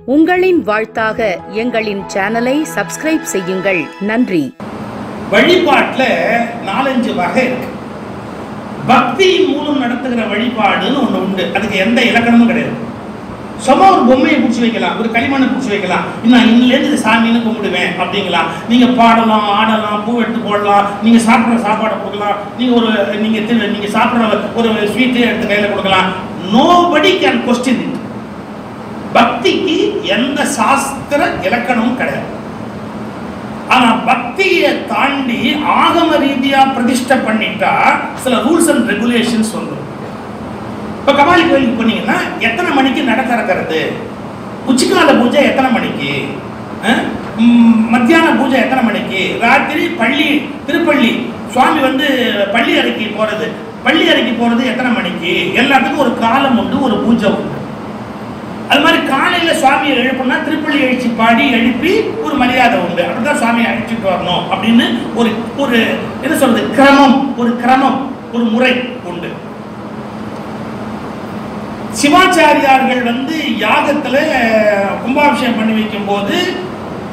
உங்களின் வாழ்த்தாக எங்களின் சேனலை சப்ஸ்கிரைப் செய்யுங்கள். நன்றி. வழிபாட்டுல 4-5 வகை இருக்கு. பக்தியின் மூலம் நடத்துகிற வழிபாடுன்னு ஒண்ணு உண்டு. அதுக்கு எந்த இலக்கணமும் கிடையாது. சும்மா ஒரு பொம்மையை பிடிச்சி வைக்கலாம், ஒரு களிமண்ணை பிடிச்சி வைக்கலாம், நான் இன்னிலேருந்து சாமின்னு கும்பிடுவேன் அப்படிங்களா. நீங்க பாடலாம், ஆடலாம், பூ எடுத்து போடலாம், நீங்க சாப்பிட்ற சாப்பாடை கொடுக்கலாம், நீங்க சாப்பிட்ற ஒரு ஸ்வீட்டு எடுத்து கையில கொடுக்கலாம். Nobody can question it. பக்திக்கு எந்த சாஸ்திர இலக்கணமும் கிடையாது. ஆனா பக்தியை தாண்டி ஆகம ரீதியா பிரதிஷ்டை பண்ணிட்டா சில ரூல்ஸ் அண்ட் ரெகுலேஷன்ஸ் வந்துடும். இப்ப கபாலி கோயிலுக்கு போனீங்கன்னா எத்தனை மணிக்கு நட திறக்கிறது, உச்சிக்கால பூஜை எத்தனை மணிக்கு, மத்தியான பூஜை எத்தனை மணிக்கு, ராத்திரி திருப்பள்ளி சுவாமி பள்ளி அறைக்கு போறது எத்தனை மணிக்கு, எல்லாத்துக்கும் ஒரு காலம் உண்டு, ஒரு பூஜை உண்டு. அது மாதிரி காலையில சுவாமியை எழுப்புனா திருப்பள்ளி எழுச்சி பாடி எழுப்பி ஒரு மரியாதை உண்டு. அப்படிதான் சுவாமியை அழைச்சிட்டு வரணும் அப்படின்னு ஒரு என்ன சொல்றது கிரமம் ஒரு முறை உண்டு. சிவாச்சாரியார்கள் யாகத்துல கும்பாபிஷேகம் பண்ணி வைக்கும் போது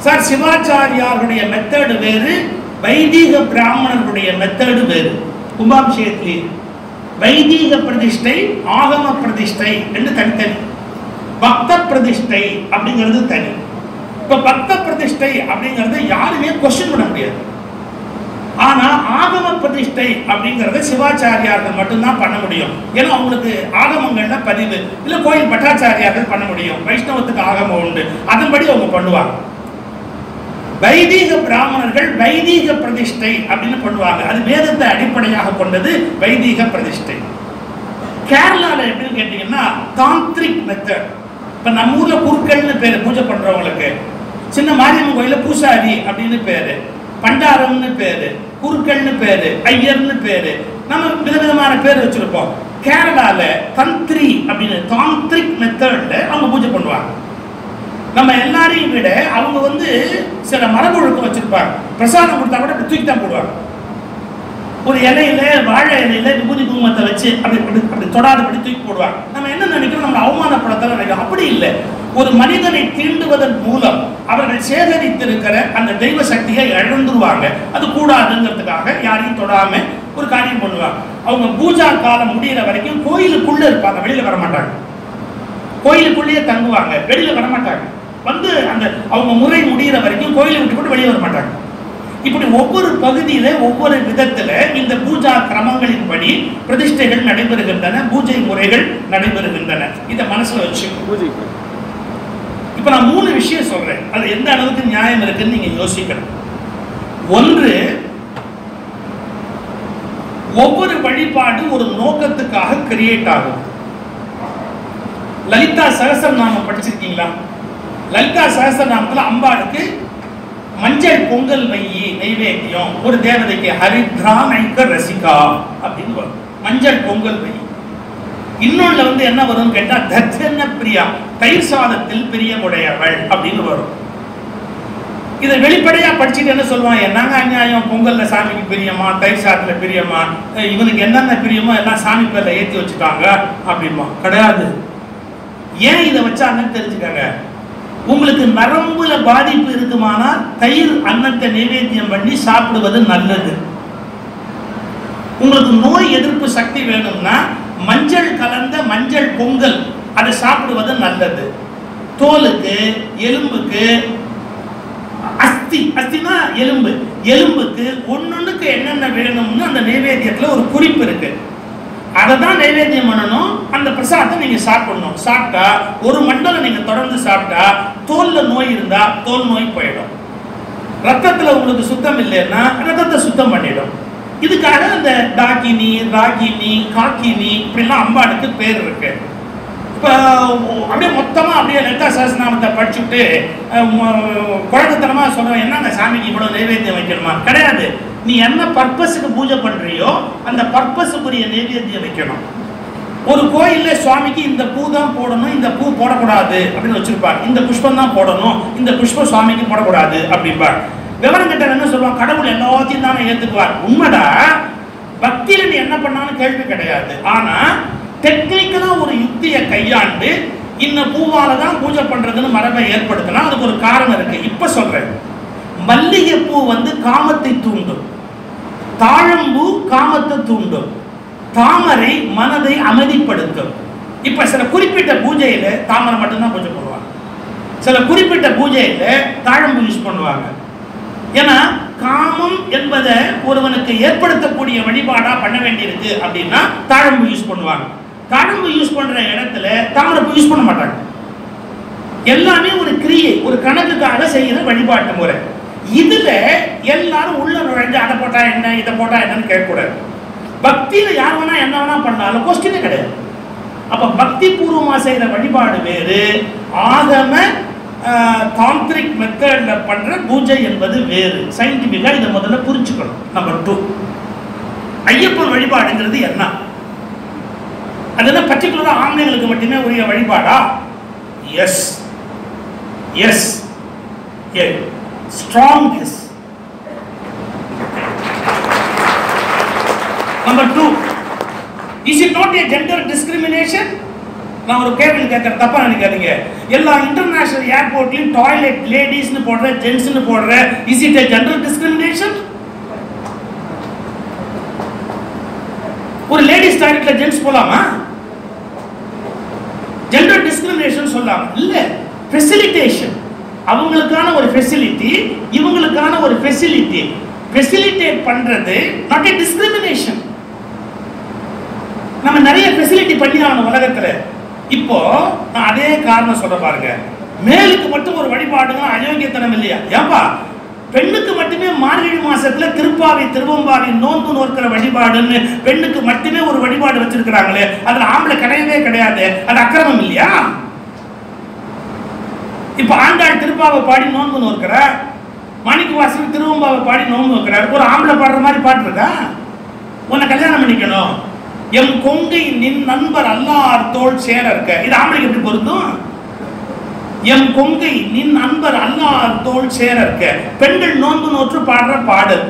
சார் சிவாச்சாரியாருடைய மெத்தடு வேறு, வைதிக பிராமணர்களுடைய மெத்தடு வேறு. கும்பாபிஷேகத்திலே வைதிக பிரதிஷ்டை, ஆகம பிரதிஷ்டை என்று தனித்தனி. பக்த பிரதிஷ்டை அப்படிங்கிறது தனி. இப்ப பக்த பிரதிஷ்டை அப்படிங்கறத யாருமே கொஸ்டின் பண்ண முடியாது. ஆனா ஆகம பிரதிஷ்டை அப்படிங்கறத சிவாச்சாரியார்கள் மட்டும்தான் பண்ண முடியும். ஏன்னா அவங்களுக்கு ஆகமங்கள்ல பதிவு இல்ல, கோயில் பட்டாச்சாரியார்கள் பண்ண முடியும். வைஷ்ணவத்துக்கு ஆகமம் உண்டு, அதன்படி அவங்க பண்ணுவாங்க. வைதிக பிராமணர்கள் வைதிக பிரதிஷ்டை அப்படின்னு பண்ணுவாங்க. அது வேதத்தை அடிப்படையாக கொண்டது வைதிக பிரதிஷ்டை. கேரளால எப்படின்னு கேட்டீங்கன்னா தாந்திரிக் மெத்தட். இப்ப நம்ம ஊர்ல குருக்கள்னு பேரு பூஜை பண்றவங்களுக்கு, சின்ன மாரியம்மன் கோயில பூசாரி அப்படின்னு பேரு, பண்டாரம்னு பேரு, குருக்கள்னு பேரு, ஐயர்னு பேரு, நம்ம விதவிதமான பேர் வச்சிருப்போம். கேரளால தந்திரி அப்படின்னு தாந்திரிக் மெத்தட்ல அவங்க பூஜை பண்ணுவாங்க. நம்ம எல்லாரையும் விட அவங்க சில மரபு ஒழுக்கம் வச்சிருப்பாங்க. பிரசாதம் கொடுத்தா கூட தூக்கி தான் போடுவாங்க. ஒரு இலையில வாழை இலையில விபூதி குங்குமத்தை வச்சு அப்படி தொடாதபடி தூக்கி போடுவாங்க. நம்ம என்ன நினைக்கிறோம், நம்ம அவமானப்படத்தான் நினைக்கிறோம். அப்படி இல்லை. ஒரு மனிதனை தீண்டுவதன் மூலம் அவர்கள் சேகரித்திருக்கிற அந்த தெய்வ சக்தியை இழந்துருவாங்க. அது கூடாதுங்கிறதுக்காக யாரையும் தொடாம ஒரு காரியம் பண்ணுவாங்க. அவங்க பூஜா காலம் முடிகிற வரைக்கும் கோயிலுக்குள்ள இருப்பாங்க, வெளியில வரமாட்டாங்க. கோயிலுக்குள்ளேயே தங்குவாங்க, வெளியில வரமாட்டாங்க. அந்த அவங்க முறை முடிகிற வரைக்கும் கோயிலை விட்டு கூட வெளியே வர மாட்டாங்க. இப்படி ஒவ்வொரு பகுதியில ஒவ்வொரு விதத்துல இந்த பூஜா கிரமங்களின்படி பிரதிஷ்டைகள் நடைபெறுகின்றன, பூஜை முறைகள் நடைபெறுகின்றன. இத மனசுல வச்சு இப்ப நான் 3 விஷயம் சொல்றேன். அது எந்த அளவுக்கு நியாயம் இருக்குன்னு நீங்க யோசிக்கணும். ஒன்று, ஒவ்வொரு வழிபாடு ஒரு நோக்கத்துக்காக கிரியேட் ஆகும். லலிதா சகஸ்ரநாமம் படிச்சிருக்கீங்களா? லலிதா சகஸ்ரநாமத்துல அம்பாளுக்கு மஞ்சள் பொங்கல் வையி நைவேத்தியம், ஒரு தேவதைக்கு ஹரித்ரா நைக்க ரசிகா அப்படின்னு வரும். மஞ்சள் பொங்கல் வை. இன்னொன்னு என்ன வரும் கேட்டா தர்ஜன பிரியா, தயிர் சாதத்தில் பிரியமுடையவள் அப்படின்னு வரும். இதை வெளிப்படையா படிச்சுட்டு என்ன சொல்லுவாங்க, என்னங்க அநியாயம், பொங்கல்ல சாமிக்கு பிரியமா, தயிர் சாதத்துல பிரியமா, இவனுக்கு என்னென்ன பிரியமோ எல்லாம் சாமி பேர்ல ஏற்றி வச்சுட்டாங்க அப்படிமா. கிடையாது. ஏன் இதை வச்சாங்கன்னு தெரிஞ்சுக்காங்க. உங்களுக்கு நரம்புல பாதிப்பு இருக்குமானா தயிர் அன்னத்தை நைவேத்தியம் பண்ணி சாப்பிடுவது நல்லது. உங்களுக்கு நோய் எதிர்ப்பு சக்தி வேணும்னா மஞ்சள் கலந்த மஞ்சள் பொங்கல் அதை சாப்பிடுவது நல்லது. தோலுக்கு, எலும்புக்கு, அஸ்தினா எலும்புக்கு ஒன்னொன்னுக்கு என்னென்ன வேணும்னு அந்த நைவேத்தியத்துல ஒரு குறிப்பு இருக்கு. அதை தான் நைவேத்தியம் பண்ணணும். அந்த பிரசாதத்தை நீங்க சாப்பிடணும். சாப்பிட்டா ஒரு மண்டலம் நீங்க தொடர்ந்து சாப்பிட்டா தோல்ல நோய் இருந்தா தோல் நோய் போயிடும். ரத்தத்துல உங்களுக்கு சுத்தம் இல்லைன்னா ரத்தத்தை சுத்தம் பண்ணிடும். இதுக்காக அந்த டாகினி, ராகினி, காக்கினி இப்படிலாம் அம்பாளுக்கு பேர் இருக்கு. இப்போ அப்படியே மொத்தமா அப்படியே லலிதா சகஸ்ரநாமத்தை படிச்சுட்டு குழந்தைத்தனமா சொல்றேன், என்னங்க சாமிக்கு இவ்வளவு நைவேத்தியம் வைக்கணுமா? கிடையாது. நீ என்ன பர்பஸுக்கு பூஜை பண்றியோ அந்த பர்பஸுக்குரிய நைவேத்தியம் வைக்கணும். ஒரு கோயில்ல சுவாமிக்கு இந்த பூ தான் போடணும், இந்த பூ போடக்கூடாது அப்படின்னு வச்சிருப்பாங்க. இந்த புஷ்பம் தான் போடணும், இந்த புஷ்பம் சுவாமிக்கு போடக்கூடாது அப்படிம்பார். விவரம் கிட்ட என்ன சொல்லுவாங்க, கடவுள் எல்லாத்தையும் தானே ஏத்துக்குவார். உண்மைதான். பக்தியில நீ என்ன பண்ணாலும் கேள்வி கிடையாது. ஆனா டெக்னிக்கலா ஒரு யுக்தியை கையாண்டு இந்த பூவால தான் பூஜை பண்றதுன்னு மரபை உணர்வை ஏற்படுத்தினா அதுக்கு ஒரு காரணம் இருக்கு. இப்ப சொல்றேன். மல்லிகைப்பூ வந்து காமத்தை தூண்டும், தாழம்பூ காமத்தை தூண்டும், தாமரை மனதை அமைதிப்படுத்தும். இப்ப சில குறிப்பிட்ட பூஜையில தாமரை மட்டும்தான் பூஜை பண்ணுவாங்க, சில குறிப்பிட்ட பூஜையில தாழம்பூ யூஸ் பண்ணுவாங்க. ஏன்னா காமம் என்பதை ஒருவனுக்கு ஏற்படுத்தக்கூடிய வழிபாடா பண்ண வேண்டியிருக்கு அப்படின்னா தாழம்பூ யூஸ் பண்ணுவாங்க. தாழம்பூ யூஸ் பண்ற இடத்துல தாமரைப்பூ யூஸ் பண்ண மாட்டாங்க. எல்லாமே ஒரு கிரியை, ஒரு கணக்குக்காக செய்யற வழிபாட்டு முறை. இதுல எல்லாரும் உள்ள நுழைஞ்சு அதை போட்டா என்ன இதை போட்டா என்னன்னு கேட்கக்கூடாது. பக்தியில யார் வேணா என்ன வேணா பண்ணாலும் கொஸ்டினே கிடையாது. அப்ப பக்தி பூர்வமா செய்யற வழிபாடு வேறு, ஆகம தாந்திரிக் மெத்தட்ல பண்ற பூஜை என்பது வேறு. சயின்டிபிக்கா இதை முதல்ல புரிஞ்சுக்கணும். நம்பர் 2, ஐயப்பன் வழிபாடுங்கிறது என்ன? அதெல்லாம் பர்டிகுலரா ஆம்பளைங்களுக்கு மட்டுமே உரிய வழிபாடா? Yes yes, strong yes. Number 2, is it not a gender discrimination? நான் ஒரு கேள்வி கேட்கறேன், தப்பா நினைக்காதீங்க. எல்லா இன்டர்நேஷனல் ஏர்போர்ட்லயும் டாய்லெட் லேடிஸ்னு போடுற ஜென்ட்ஸ்னு போடுற, is it a gender discrimination? ஒரு லேடிஸ் டாய்லெட்ல ஜென்ட்ஸ் போலாமா? ஜெண்டர் டிஸ்கிரிமினேஷன் சொல்லாம இல்ல, ஃபெசிலிட்டேஷன். அவங்களுக்கான ஒரு ஃபெசிலிட்டி, இவங்களுக்கான ஒரு ஃபெசிலிட்டி. ஃபெசிலிட்டேட் பண்றது நாட் எ டிஸ்கிரிமினேஷன். நம்ம நிறைய ஃபெசிலிட்டி பண்ணி ஆகணும் உலகத்துல. இப்போ நான் அதே காரணம் சொல்ற பாருங்க, மேலுக்கு மட்டும் ஒரு வழிபாடுங்க அயோக்கியத்தனம் இல்லையா? ஏன்பா பெண்ணுக்கு மட்டுமே மார்கழி மாசத்துல திருப்பாவை திருவம்பாவை நோன்பு நோக்கிற வழிபாடுன்னு பெண்ணுக்கு மட்டுமே ஒரு வழிபாடு வச்சிருக்கிறாங்களே, அதுல ஆம்பளை கிடையவே கிடையாது. அது அக்கிரமம் இல்லையா? இப்ப ஆண்டாள் திருப்பாவை பாடி நோன்பு நோக்கிறார், மாணிக்க வாசகர் திருவம்பாவை பாடி நோன்பு நோக்கிறார். ஒரு ஆம்பளை பாடுற மாதிரி பாட்டு இருக்கா? உன்னை கல்யாணம் பண்ணிக்கணும், எம் கொங்கை நின் நண்பர் அல்லார் தோள் சேர இருக்க. இது ஆம்பளைக்கு எப்படி பொருந்தும்? எம் கொங்கை நின் அன்பர் அல்லார் தோள் சேர இருக்க. பெண்கள் நோன்பு நோற்று பாடுற பாடல்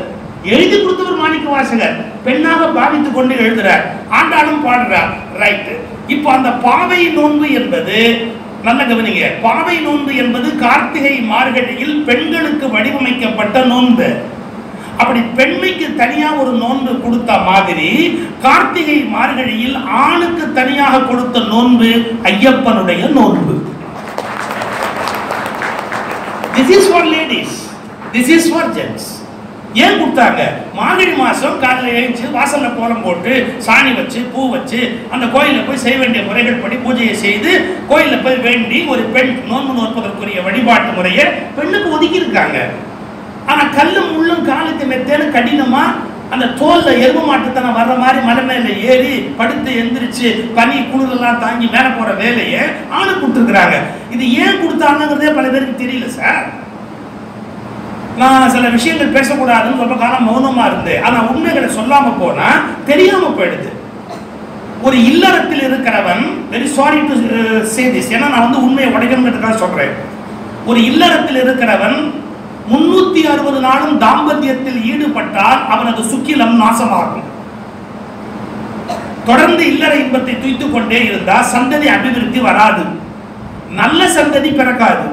எழுதி கொடுத்தவர் மாணிக்க வாசகர், பெண்ணாக பாவித்துக் கொண்டு எழுதுறார், ஆண்டாளும் பாடுறார். ரைட். இப்போ அந்த பாவை நோன்பு என்பது, நல்ல கவனிங்க, பாவை நோன்பு என்பது கார்த்திகை மார்கழியில் பெண்களுக்கு வடிவமைக்கப்பட்ட நோன்பு. அப்படி பெண்மைக்கு தனியா ஒரு நோன்பு கொடுத்த மாதிரி கார்த்திகை மார்கழியில் ஆணுக்கு தனியாக கொடுத்த நோன்பு ஐயப்பனுடைய நோன்பு. This is for ladies, this is for gents. ஏன் கொடுத்தாங்க? மார்கழி மாசம் காலையில் எழுந்து வாசல்ல கோலம் போட்டு சாணி வச்சு பூ வச்சு அந்த கோயிலில் போய் செய்ய வேண்டிய முறைகள் படி பூஜையை செய்து கோயிலில் போய் வேண்டி ஒரு பெண் நோன்பு நோற்பதற்குரிய வழிபாட்டு முறையை பெண்ணுக்கு ஒதுக்கி இருக்காங்க. ஆனா கல்லும் முள்ளும் காலுக்கு மெத்தேன்னு கடினமா அந்த தோல்ல எரும மாட்டுத்தனம் வர்ற மாதிரி மலை மேல ஏறி படுத்து எந்திரிச்சு பனி குளிரெல்லாம் தாங்கி மேல போற வேலையை ஆணு கொடுத்துருக்குறாங்க. இது ஏன் கொடுத்தாங்கிறதே பல பேருக்கு தெரியல சார். நான் சில விஷயங்கள் பேசக்கூடாதுன்னு ரொம்ப காலம் மௌனமா இருந்தேன். ஆனா உண்மைகளை சொல்லாம போனா தெரியாம போயிடுது. ஒரு இல்லறத்தில் இருக்கிறவன், very sorry to say this, ஏன்னா நான் வந்து உண்மையை உடைக்கணுங்கிறதுக்காக சொல்றேன். ஒரு இல்லறத்தில் இருக்கிறவன் 360 நாளும் தாம்பத்தியத்தில் ஈடுபட்டால் அவனது சுக்கிலம் நாசமாகும். தொடர்ந்து இல்லற இன்பத்தை துய்த்துக் கொண்டே இருந்தால் சந்ததி அபிவிருத்தி வராது, நல்ல சந்ததி பிறக்காது.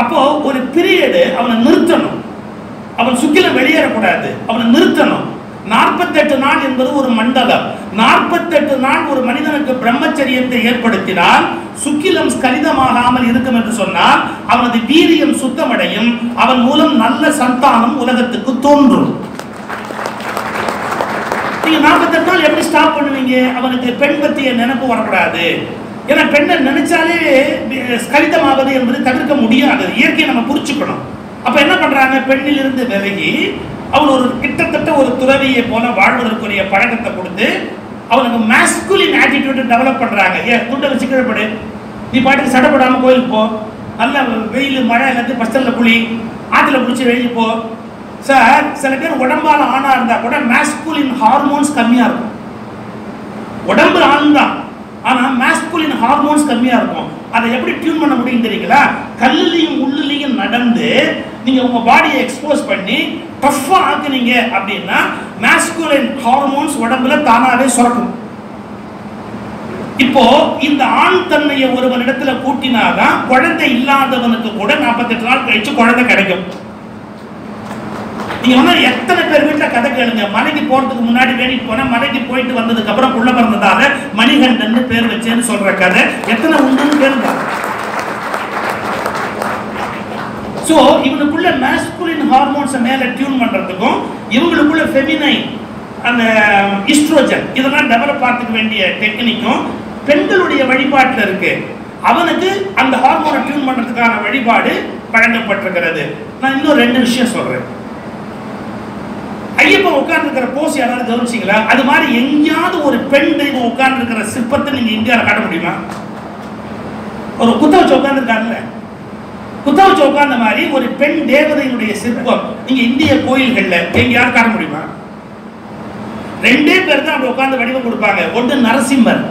அப்போ ஒரு பீரியடு அவனை நிறுத்தணும், அவன் சுக்கிலம் வெளியேறக்கூடாது, அவனை நிறுத்தணும். 48 நாள் என்பது ஒரு மண்டலம். 48 நாள் ஒரு மனிதனுக்கு பிரம்மச்சரியத்தை ஏற்படுத்தினால் சுக்கிலம் ஸ்கலிதமாகாமல் இருக்கும் என்று சொன்னால் அவனது வீரியம் சுத்தமடையும், அவன் மூலம் நல்ல சந்தானம் உலகத்துக்கு தோன்றும். நீங்க 48 நாள் எப்படி ஸ்டாப் பண்ணுவீங்க? அவனுக்கு பெண் பற்றிய நினைப்பு வரக்கூடாது. ஏன்னா பெண்ணை நினைச்சாலே ஸ்கலிதமாவது என்பது தவிர்க்க முடியாது. இயற்கையை நம்ம புரிச்சுக்கணும். அப்ப என்ன பண்றாங்க? பெண்ணில் இருந்து விலகி அவன் ஒரு கிட்டத்தட்ட ஒரு துறவியை போல வாழ்வதற்குரிய பழக்கத்தை கொடுத்து அவனுக்கு மாஸ்குலின் ஆட்டிடியூட் டெவலப் பண்றாங்க. ஏன் துண்டை வச்சு கீழப்படு, நீ பாட்டுக்கு சடப்படாம கோயிலுக்கு போ, நல்ல வெயில் மழை எல்லாத்தையும் பஸ்டல்ல குளி, ஆற்றுல குளிச்சு வெளியே போ. சார் சில பேர் உடம்பால ஆணா இருந்தா கூட மாஸ்குலின் ஹார்மோன்ஸ் கம்மியா இருக்கும். உடம்பு ஆண் தான், ஆனா மாஸ்குலின் ஹார்மோன்ஸ் கம்மியா இருக்கும். அதை எப்படி டியூன் பண்ண முடியும் தெரியுங்களா? கல்லுலையும் உள்ளுலையும் நடந்து நீங்க உங்க பாடியை எக்ஸ்போஸ் பண்ணி டஃப்பா ஆக்குனீங்க அப்படின்னா மாஸ்குலின் ஹார்மோன்ஸ் உடம்புல தானாவே சுரக்கும். இப்போ இந்த ஆண் தன்மையை ஒருவனிடத்துல கூட்டினாதான் குழந்தை இல்லாதவனுக்கு கூட 48 நாள் கழிச்சு குழந்தை கிடைக்கும். நீங்க வந்து எத்தனை பேர் வீட்டுல கதை கேளுங்க, மலைக்கு போறதுக்கு முன்னாடி வேண்டிட்டு போன, மலைக்கு போயிட்டு வந்ததுக்கு அப்புறம் புள்ள பிறந்ததால மணிகண்டன் பேர் வச்சேன்னு சொல்ற கதை எத்தனை உண்டுன்னு கேளுங்க. சோ இவனுக்குள்ள மாஸ்குலின் ஹார்மோன்ஸ் மேல டியூன் பண்றதுக்கும் இவங்களுக்குள்ள ஃபெமினைன் அந்த ஈஸ்ட்ரோஜன் இதெல்லாம் டெவலப் ஆகிறதுக்கு வேண்டிய டெக்னிக்கும் பெண்களுடைய வழிபாட்டில் இருக்கு. அவனுக்கு அந்த ஹார்மோனை டியூன் பண்றதுக்கான வழிபாடு வழங்கப்பட்டிருக்கிறது. நான் இன்னும் 2 விஷயம் சொல்றேன். ஐயப்பன் உட்கார்ந்து இருக்கிற போஸ் யாராவது கவனிச்சிங்களா? அது மாதிரி எங்கேயாவது ஒரு பெண் தெய்வம் உட்கார்ந்து இருக்கிற சிற்பத்தை நீங்க இந்தியாவில் காட்ட முடியுமா? ஒரு குத்த வச்சு உட்கார்ந்து இருக்காங்கல்ல, குத்த வச்சு உட்கார்ந்த மாதிரி ஒரு பெண் தேவதையினுடைய சிற்பம் நீங்க இந்திய கோயில்கள்ல எங்கேயாவது காட்ட முடியுமா? 2 பேர் தான் அப்படி உட்கார்ந்து வடிவம் கொடுப்பாங்க. ஒன்று நரசிம்மர்,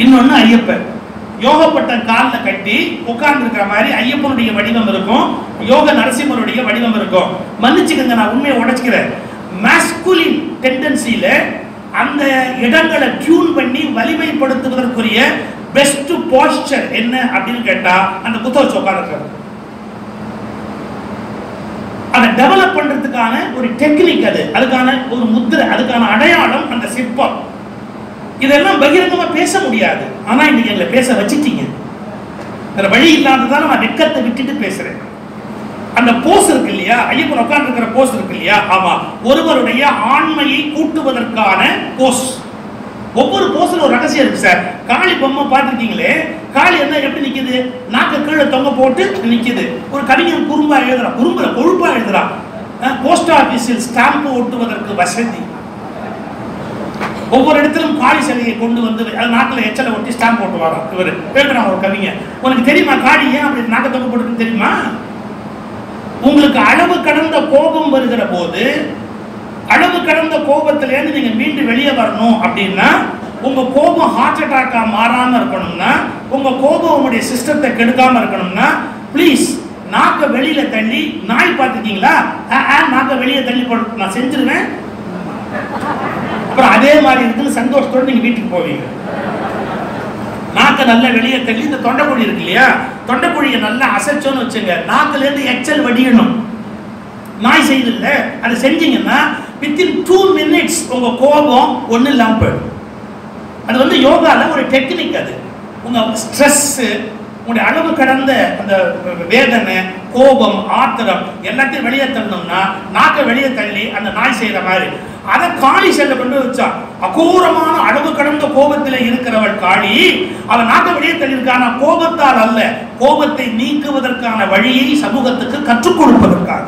இன்னொன்னு ஐயப்பன். யோகப்பட்டம் காலில் கட்டி உட்கார்ந்து இருக்கிற மாதிரி ஐயப்பனுடைய வடிவம் இருக்கும், யோக நரசிம்மருடைய வடிவம் இருக்கும். மன்னிச்சுக்கங்க, நான் உண்மையை உடைச்சுக்கிறேன். மாஸ்குலின் டெண்டன்சியில அந்த இடங்களை டியூன் பண்ணி வலிமைப்படுத்துவதற்குரிய பெஸ்ட் போஸ்டர் என்ன அப்படின்னு கேட்டா அந்த குத்த வச்சு உட்கார்ந்து அதை டெவலப் பண்றதுக்கான ஒரு டெக்னிக், அதுக்கான ஒரு முத்திரை, அதுக்கான அடையாளம் அந்த சிற்பம். இதெல்லாம் பகிரங்கமா பேச முடியாது. ஆனா இன்னைக்கு எங்களை பேச வச்சுட்டீங்க. வேற வழி இல்லாததால நான் வெக்கத்தை விட்டுட்டு பேசுறேன். அந்த போஸ் இருக்கு இல்லையா, ஐயப்பன் உட்கார்ந்து இருக்கிற போஸ் இருக்கு இல்லையா, ஆமா, ஒருவருடைய ஆண்மையை கூட்டுவதற்கான போஸ். ஒவ்வொரு போஸ்ல ஒரு ரகசியம் இருக்கு சார். காளி பொம்மை பார்த்துருக்கீங்களே, காளி என்ன எப்படி நிக்குது, நாக்க கீழே தொங்க போட்டு நிக்குது. ஒரு கவிஞன் குறும்பா எழுதுறான், குறும்புல கொழுப்பா எழுதுறான். போஸ்ட் ஆபீஸில் ஸ்டாம்பு ஒட்டுவதற்கு வசதி. ஒவ்வொரு இடத்திலும் காளி சிலையை கொண்டு வந்து நாட்டில் எச்சலை ஒட்டி ஸ்டாம்ப் போட்டு வரோம். இவர் எழுதுறான் ஒரு கவிஞன். உனக்கு தெரியுமா காளி ஏன் அப்படி நாக்க தொங்க போட்டுன்னு தெரியுமா? உங்களுக்கு அளவு கடந்த கோபம் வருகிற போது, அளவு கடந்த கோபத்திலேருந்து நீங்க மீண்டும் வெளியே வரணும் அப்படின்னா, உங்க கோபம் ஹார்ட் அட்டாக்கா மாறாம இருக்கணும்னா, உங்க கோபம் உங்களுடைய சிஸ்டத்தை கெடுக்காம இருக்கணும்னா, பிளீஸ் நாக்க வெளியில தள்ளி, நாய் பார்த்துக்கீங்களா, நாக்க வெளியே தள்ளி போட்டு நான் செஞ்சிருவேன், அப்புறம் அதே மாதிரி இருக்குன்னு சந்தோஷத்தோடு நீங்க வீட்டுக்கு போவீங்க. நாக்க நல்லா வெளியே தள்ளி, இந்த தொண்டைக்குழி இருக்கு இல்லையா, தொண்டைக்குழியை நல்லா அசைச்சோன்னு வச்சுங்க, நாக்குல இருந்து எச்சல் வடியணும். நாய் செய்தில்ல, அதை செஞ்சீங்கன்னா வித்தின் 2 minutes உங்க கோபம் ஒன்றும் இல்லாமல் போயிடும். அது வந்து யோகால ஒரு டெக்னிக். அது உங்க ஸ்ட்ரெஸ், உங்களுடைய அளவு கடந்த அந்த வேதனை, கோபம், ஆத்திரம் எல்லாத்தையும் வெளியே தள்ளணும்னா நாக்க வெளியே தள்ளி அந்த நாய் செய்யற மாதிரி அதை காளி செல்ல கொண்டு வச்சா. அகோரமான அளவு கடந்த கோபத்தில் இருக்கிறவள் காளி. அவன் நாக்க வெளியே தள்ளியிருக்கான கோபத்தால் அல்ல, கோபத்தை நீக்குவதற்கான வழியை சமூகத்துக்கு கற்றுக் கொடுப்பதற்காக.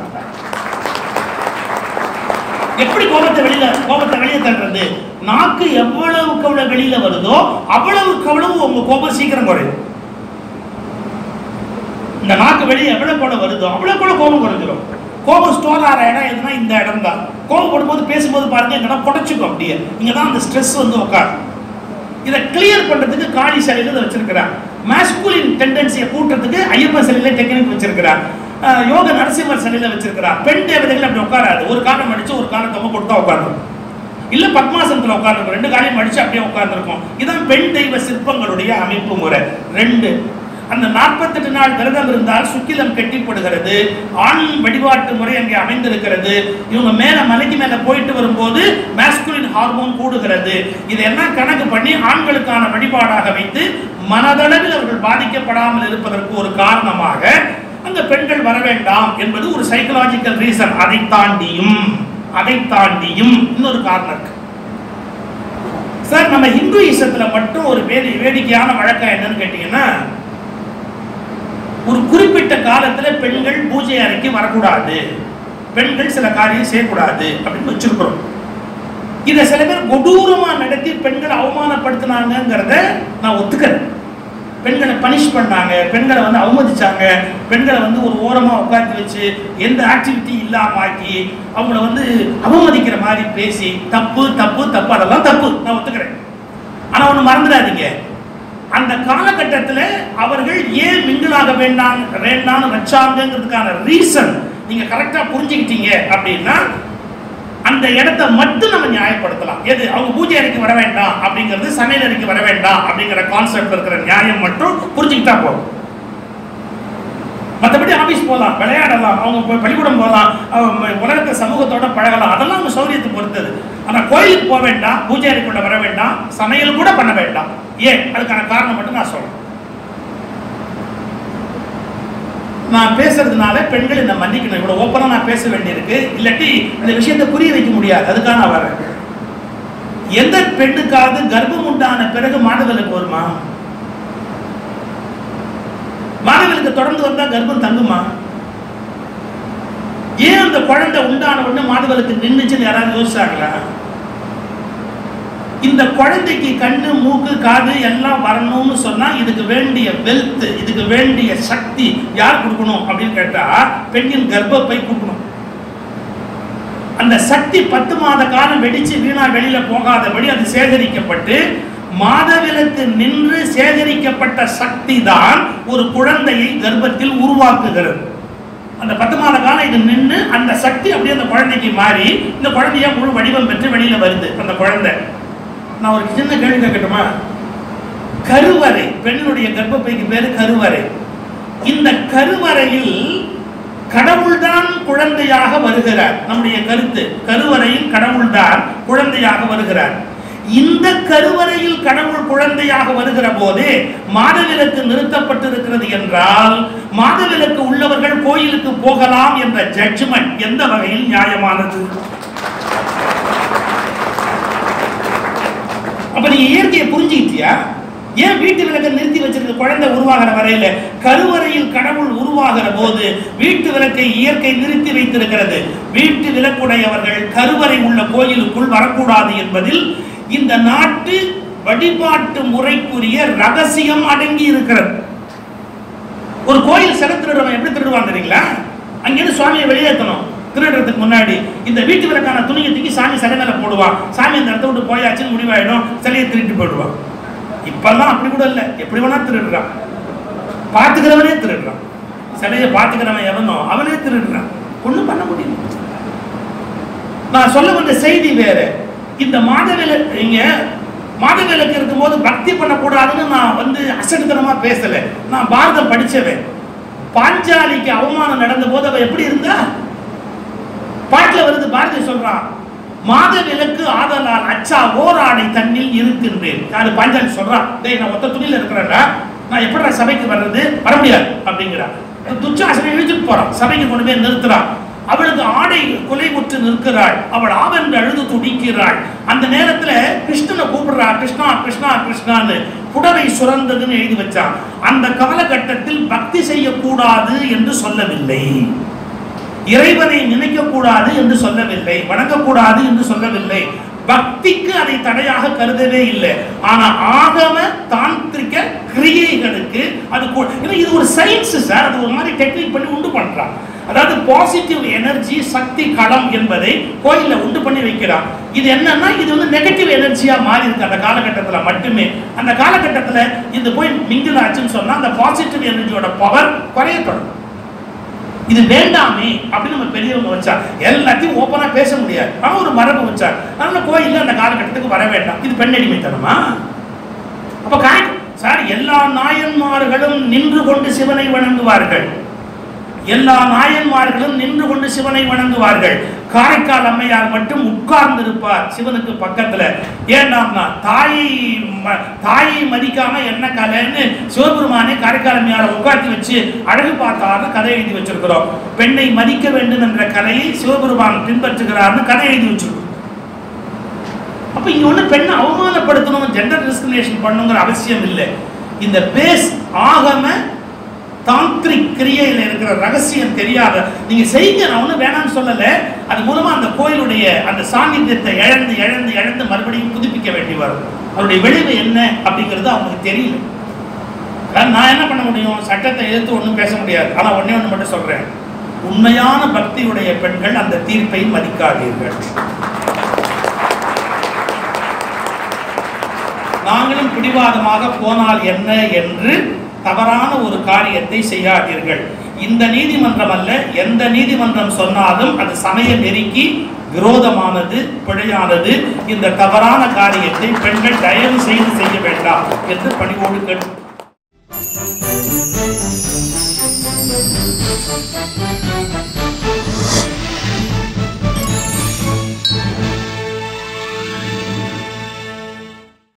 எப்படி கோபத்தை வெளியே தள்ளுறது? நாக்கு எவ்வளவுக்கு அவ்வளவு வெளியில வருதோ அவ்வளவுக்கு அவ்வளவு உங்க கோபம் சீக்கிரம் குறையும். இந்த நாக்கு வெளியே எவ்வளவு கூட வருதோ அவ்வளவு கூட கோபம் குறைஞ்சிடும். கோபம் ஸ்டோர் ஆகிற இடம் எதுனா இந்த இடம் தான். கோபப்படும் போது பேசும்போது பாருங்க, இந்த இடம் புடைச்சிக்கும். அப்படியே இங்கதான் அந்த ஸ்ட்ரெஸ் வந்து உட்காரும். இதை கிளியர் பண்றதுக்கு காளி சிலையில இதை வச்சிருக்கிறார். மாஸ்குலின் டெண்டன்சியை கூட்டுறதுக்கு ஐயப்பன் சிலையில டெக்னிக் வச்சிருக்கிறார். யோக நரசிம்மர் சிலையில வச்சிருக்கிறார். பெண் தேவதைகள் அப்படி உட்காராது. ஒரு காலம் அடிச்சு ஒரு காலம் தொங்க கொடுத்தா உட்கார்ந்து, இல்ல பத்மாசனத்துல உட்கார்ந்து 2 காலையும் அடிச்சு அப்படியே உட்கார்ந்துருக்கும். இதான் பெண் தெய்வ சிற்பங்களுடைய அமைப்பு முறை. 2, அந்த 48 நாள் விரதம் இருந்தால் சுக்கிலம் கெட்டிப்படுகிறது. ஆண் வழிபாட்டு முறை அங்கே அமைந்திருக்கிறது. இவங்க மேல மலைக்கு மேல போயிட்டு வரும்போது மாஸ்குலின் ஹார்மோன் கூடுகிறது. இதெல்லாம் கணக்கு பண்ணி ஆண்களுக்கான வழிபாடாக வைத்து மனதளவில் அவர்கள் பாதிக்கப்படாமல் இருப்பதற்கு ஒரு காரணமாக அந்த பெண்கள் வர வேண்டாம் என்பது ஒரு சைக்கலாஜிக்கல் ரீசன். அதை தாண்டியும் இன்னொரு காரணம் இருக்கு சார். நம்ம ஹிந்துயிசத்துல மட்டும் ஒரு வேடிக்கையான வழக்கம் என்னன்னு கேட்டீங்கன்னா, ஒரு குறிப்பிட்ட காலத்துல பெண்கள் பூஜை அறைக்கு வரக்கூடாது, பெண்கள் சில காரியம் செய்யக்கூடாது அப்படின்னு வச்சிருக்கிறோம். இதை சில பேர் கொடூரமா நடத்தி பெண்களை அவமானப்படுத்தினாங்கிறத நான் ஒத்துக்கிறேன். பெண்களை பனிஷ் பண்ணாங்க, பெண்களை வந்து அவமதிச்சாங்க, பெண்களை வந்து ஒரு ஓரமா உட்காந்து வச்சு எந்த ஆக்டிவிட்டி இல்லாம ஆக்கி அவங்கள வந்து அவமதிக்கிற மாதிரி பேசி தப்பு தப்பு தப்பு, அதெல்லாம் தப்பு, நான் ஒத்துக்கிறேன். ஆனா ஒண்ணு மறந்துடாதீங்க, அந்த காலகட்டத்தில் அவர்கள் ஏன் மிங்கிளாக வேண்டாம்னு வச்சாங்கிறதுக்கான ரீசன் நீங்க கரெக்டா புரிஞ்சுக்கிட்டீங்க அப்படின்னா, அந்த இடத்தை மட்டும் நம்ம நியாயப்படுத்தலாம். எது அவங்க பூஜை அறைக்கு வர வேண்டாம் அப்படிங்கிறது, சமையல் அறைக்கு வர வேண்டாம் அப்படிங்கிற கான்செப்ட் இருக்கிற நியாயம் மட்டும் புரிஞ்சுக்கிட்டா போதும். மற்றபடி ஆபீஸ் போகலாம், விளையாடலாம், அவங்க பள்ளிக்கூடம் போகலாம், உலகத்தை சமூகத்தோட பழகலாம், அதெல்லாம் அவங்க சௌரியத்தை பொறுத்தது. ஆனால் கோயிலுக்கு போக வேண்டாம், பூஜை அறைக்குள்ள வர வேண்டாம், சமையல் கூட பண்ண வேண்டாம். ஏன்? அதுக்கான காரணம் மட்டும் நான் சொல்றேன். நான் பேசுறதுனால பெண்கள் இந்த மன்னிக்கணும், இவ்வளவு ஓப்பனா நான் பேச வேண்டியிருக்கு, இல்லாட்டி இந்த விஷயத்தை புரிய வைக்க முடியாது. அதுக்காக நான் வரேன். எந்த பெண்ணுக்காவது கர்ப்பம் உண்டான பிறகு மாதவிலக்கு வருமா? மாதவிலக்கு தொடர்ந்து வந்தா கர்ப்பம் தங்குமா? ஏன் அந்த குழந்தை உண்டான உடனே மாதவிலக்கு நின்றுச்சுன்னு யாராவது யோசிச்சாங்களா? இந்த குழந்தைக்கு கண்ணு, மூக்கு, காது எல்லாம் வரணும்னு சொன்னா இதுக்கு வேண்டிய வெல்த், இதுக்கு வேண்டிய சக்தி யார் கொடுக்கணும் அப்படின்னு கேட்டா பெண்ணின் கர்ப்பப்பை கொடுக்கணும். அந்த சக்தி 10 மாத காலம் வெடிச்சு வீணா வெளியில போகாதபடி அது சேகரிக்கப்பட்டு மாதவிலக்கு நின்று சேகரிக்கப்பட்ட சக்தி தான் ஒரு குழந்தையை கர்ப்பத்தில் உருவாக்குகிறது. அந்த 10 மாத காலம் இது நின்று அந்த சக்தி அப்படியே அந்த குழந்தைக்கு மாறி இந்த குழந்தைய முழு வடிவம் பெற்று வெளியில வருது அந்த குழந்தை. நான் ஒரு சின்ன கேள்வி கேட்கட்டுமா? கருவறை, பெண்ணுடைய கர்ப்பப்பைக்கு பேரு கருவறை. இந்த கருவறையில் கடவுள்தான் குழந்தையாக வருகிறார். நம்முடைய கருத்து, கருவறையில் கடவுள்தான் குழந்தையாக வருகிறார். இந்த கருவறையில் கடவுள் குழந்தையாக வருகிற போது மாதவிலக்கு நிறுத்தப்பட்டிருக்கிறது என்றால் மாதவிலக்கு உள்ளவர்கள் கோயிலுக்கு போகலாம் என்ற ஜட்ஜ்மெண்ட் எந்த வகையில் நியாயமானது? அப்ப நீங்க இயற்கையை புரிஞ்சுக்கிட்டியா? ஏன் வீட்டு விளக்கை நிறுத்தி வச்சிருக்க? குழந்தை உருவாகிற வரையில கருவறையில் கடவுள் உருவாகிற போது வீட்டு விளக்கை இயற்கை நிறுத்தி வைத்திருக்கிறது. வீட்டு விளக்குடையவர்கள் கருவறை உள்ள கோயிலுக்குள் வரக்கூடாது என்பதில் இந்த நாட்டு வழிபாட்டு முறைக்குரிய ரகசியம் அடங்கி இருக்கிறது. ஒரு கோயில் சிலை திருடுறவன் எப்படி திருடுவான் தெரியுங்களா? அங்கிருந்து சுவாமியை வெளியேற்றணும். திருடுறதுக்கு முன்னாடி இந்த வீட்டு விளக்கான துணியை தூக்கி சாமி சிலை மேல போடுவான். சாமி அந்த இடத்த விட்டு போயாச்சுன்னு முடிவாயிடும், சிலையை திருட்டு போயிடுவான். இப்பெல்லாம் அப்படி கூட இல்லை, எப்படி வேணா திருடுறான். பார்த்துக்கிறவனே திருடுறான். சிலையை பார்த்துக்கிறவன் எவனோ அவனே திருடுறான். ஒன்றும் பண்ண முடியும். நான் சொல்ல வந்த செய்தி வேற. இந்த மாதவிலக்கு, இங்க மாதவிலக்கு இருக்கும்போது பக்தி பண்ணக்கூடாதுன்னு நான் அசட்டுத்தனமா பேசல. நான் பாரதம் படிச்சவன். பாஞ்சாலிக்கு அவமானம் நடந்த போது அவ எப்படி இருந்தா? பாட்டுல வருது, பாரதி சொல்றான், மாதவிலக்கு ஆதலால் அச்சா ஓராடை தண்ணில் இருக்கின்றேன். யாரு? பாஞ்சாலி சொல்றான். டேய், நான் ஒத்த துணியில இருக்கிறேன்டா, நான் எப்படி சபைக்கு வர்றது? வர முடியாது அப்படிங்கிறான். துச்சாசனை இழுத்துட்டு போறான், சபைக்கு கொண்டு போய் நிறுத்துறான். அவளுக்கு ஆடை குலைவுற்று நிற்கிறாள். அவள் ஆவென்று அழுது துடிக்கிறாள். அந்த நேரத்துல கிருஷ்ணனை கூப்பிடுறா, கிருஷ்ணா கிருஷ்ணா கிருஷ்ணான்னு. புடவை சுரந்ததுன்னு எழுதி வச்சான். அந்த காலகட்டத்தில் பக்தி செய்யக்கூடாது என்று சொல்லவில்லை, இறைவனை நினைக்க கூடாது என்று சொல்லவில்லை, வணங்கக்கூடாது என்று சொல்லவில்லை. பக்திக்கு அதை தடையாக கருதவே இல்லை. ஆனா ஆகம தாந்திரிக கிரியைகளுக்கு அது இது ஒரு சயின்ஸ் சார். அது ஒரு மாதிரி டெக்னிக் பண்ணி உண்டு பண்றான். அதாவது பாசிட்டிவ் எனர்ஜி, சக்தி களம் என்பதை கோயில்ல உண்டு பண்ணி வைக்கிறான். இது என்னன்னா இது நெகட்டிவ் எனர்ஜியா மாறி இருக்கு அந்த காலகட்டத்துல மட்டுமே. அந்த காலகட்டத்துல இது போய் மிங்கிள் ஆச்சுன்னு சொன்னா அந்த பாசிட்டிவ் எனர்ஜியோட பவர் குறைய தொடங்கும். இது வேண்டாமே அப்படின்னு நம்ம பெரியவங்க வச்சா எல்லாத்தையும் ஓப்பனா பேச முடியாது. ஆனா ஒரு மரபு வச்சா அதனால கோயில்ல அந்த காலகட்டத்துக்கு வர வேண்டாம். இது பெண்ணடிமைத்தனமா? அப்ப சார், எல்லா நாயன்மார்களும் நின்று கொண்டு சிவனை வணங்குவார்கள். எல்லா நாயன்மார்களும் நின்று கொண்டு சிவனை வணங்குவார்கள். காரைக்கால் அம்மையார் மட்டும் உட்கார்ந்து இருப்பார் சிவனுக்கு பக்கத்துல. ஏன்னா தாயை மதிக்காம என்ன கலைன்னு சிவபெருமானே காரைக்கால் அம்மையாரை உட்கார்த்தி வச்சு அழகு பார்த்தார்னு கதை எழுதி வச்சிருக்கிறோம். பெண்ணை மதிக்க வேண்டும் என்ற கலையை சிவபெருமான் பின்பற்றுகிறார்னு கதை எழுதி வச்சிருக்கோம். அப்ப இங்க ஒண்ணு பெண்ணை அவமானப்படுத்தணும், ஜெண்டர் டிஸ்கிரிமினேஷன் பண்ணுங்கிற அவசியம் இல்லை. இந்த பேஸ் ஆகம தாந்திரிக் கிரியையில் இருக்கிற ரகசியம் தெரியாத நீங்க செய்யுங்க, நான் ஒன்றும் வேணாம்னு சொல்லலை. அது மூலமா அந்த கோயிலுடைய அந்த சாநித்தியத்தை இழந்து இழந்து இழந்து மறுபடியும் புதுப்பிக்க வேண்டி வரும். அதனுடைய விளைவு என்ன அப்படிங்கிறது அவங்களுக்கு தெரியல. நான் என்ன பண்ண முடியும்? சட்டத்தை எதிர்த்து ஒன்றும் பேச முடியாது. ஆனால் ஒன்னே ஒன்று மட்டும் சொல்றேன், உண்மையான பக்தியுடைய பெண்கள் அந்த தீர்ப்பை மதிக்காதீர்கள். நாங்களும் பிடிவாதமாக போனால் என்ன என்று தவறான ஒரு காரியத்தை செய்யாதீர்கள். இந்த நீதிமன்றம் அல்ல, எந்த நீதிமன்றம் சொன்னாலும் அது சமய நெருக்கி விரோதமானது, பிழையானது. இந்த தவறான காரியத்தை பெண்கள் தயவு செய்து செய்ய வேண்டாம் என்று பணிவோடு கேட்டு